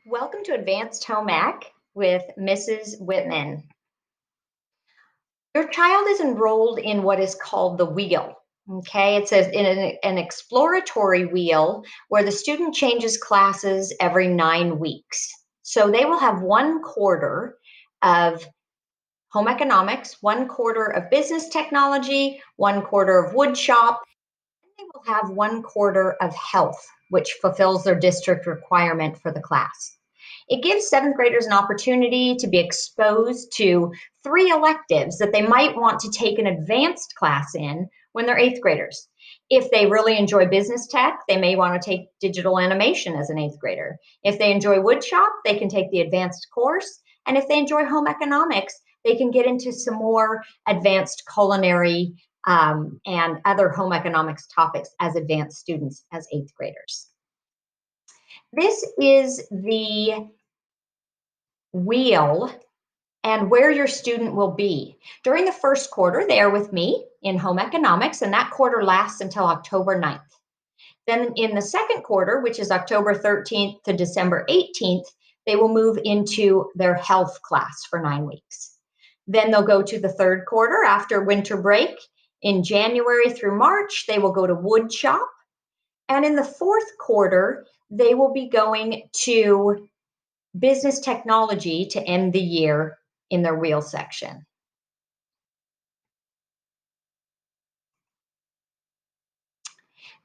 Welcome to Advanced Home Ec with Mrs. Whitman. Your child is enrolled in what is called the wheel. Okay, it says in an exploratory wheel where the student changes classes every 9 weeks. So they will have 1/4 of home economics, 1/4 of business technology, 1/4 of wood shop. They will have 1/4 of health, which fulfills their district requirement for the class. It gives 7th graders an opportunity to be exposed to 3 electives that they might want to take an advanced class in when they're 8th graders. If they really enjoy business tech, they may want to take digital animation as an 8th grader. If they enjoy woodshop, they can take the advanced course. And if they enjoy home economics, they can get into some more advanced culinary and other home economics topics as advanced students as 8th graders. This is the wheel and where your student will be. During the first quarter, they are with me in home economics, and that quarter lasts until October 9th. Then in the second quarter, which is October 13th to December 18th, they will move into their health class for 9 weeks. Then they'll go to the third quarter after winter break. In January through March, they will go to wood shop. And in the fourth quarter, they will be going to business technology to end the year in their wheel section.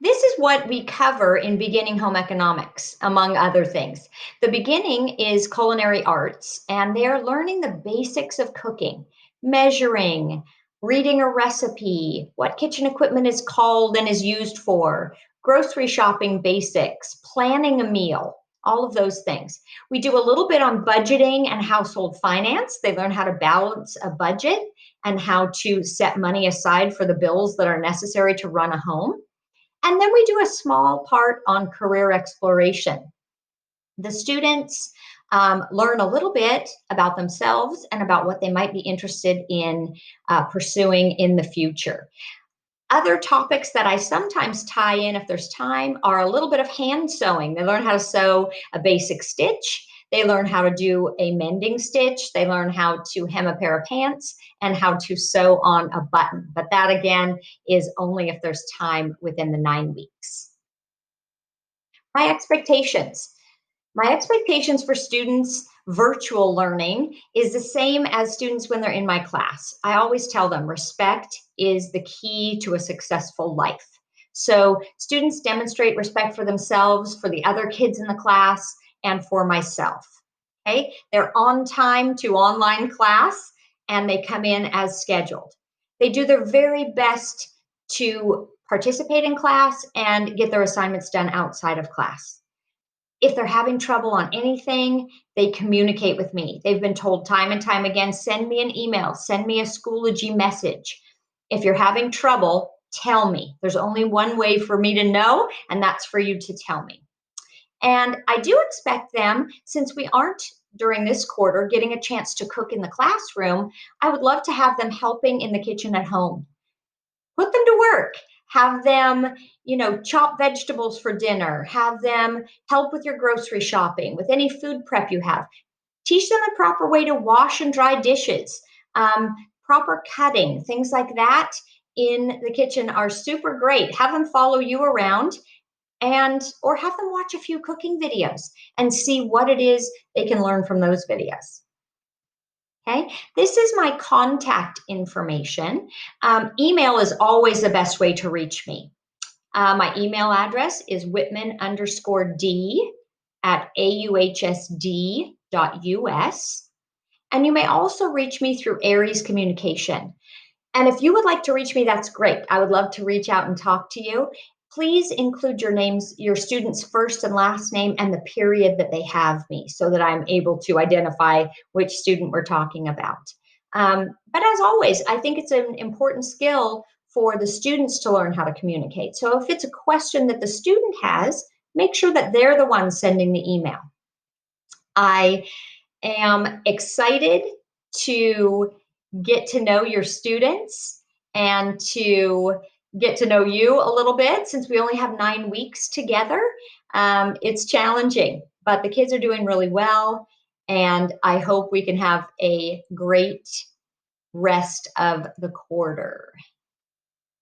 This is what we cover in beginning home economics, among other things. The beginning is culinary arts, and they're learning the basics of cooking, measuring, reading a recipe, what kitchen equipment is called and is used for, grocery shopping basics, planning a meal, all of those things. We do a little bit on budgeting and household finance. They learn how to balance a budget and how to set money aside for the bills that are necessary to run a home. And then we do a small part on career exploration. The students learn a little bit about themselves and about what they might be interested in pursuing in the future. Other topics that I sometimes tie in, if there's time, are a little bit of hand sewing. They learn how to sew a basic stitch. They learn how to do a mending stitch. They learn how to hem a pair of pants and how to sew on a button. But that, again, is only if there's time within the 9 weeks. My expectations. My expectations for students virtual learning is the same as students when they're in my class. I always tell them respect is the key to a successful life. So students demonstrate respect for themselves, for the other kids in the class, and for myself. Okay, they're on time to online class and they come in as scheduled. They do their very best to participate in class and get their assignments done outside of class. If they're having trouble on anything, they communicate with me. They've been told time and time again, send me an email, send me a Schoology message. If you're having trouble, tell me. There's only one way for me to know, and that's for you to tell me. And I do expect them, since we aren't during this quarter getting a chance to cook in the classroom, I would love to have them helping in the kitchen at home. Put them to work. Have them, chop vegetables for dinner. Have them help with your grocery shopping, with any food prep you have. Teach them the proper way to wash and dry dishes, proper cutting, things like that in the kitchen are super great. Have them follow you around or have them watch a few cooking videos and see what it is they can learn from those videos. Okay, this is my contact information. Email is always the best way to reach me. My email address is whitman_d@auhsd.us. And you may also reach me through Aries Communication. And if you would like to reach me, that's great. I would love to reach out and talk to you. Please include your student's first and last name and the period that they have me so that I'm able to identify which student we're talking about. But as always, I think it's an important skill for the students to learn how to communicate. So if it's a question that the student has, make sure that they're the one sending the email. I am excited to get to know your students and to get to know you a little bit since we only have 9 weeks together. It's challenging. but the kids are doing really well. And I hope we can have a great rest of the quarter.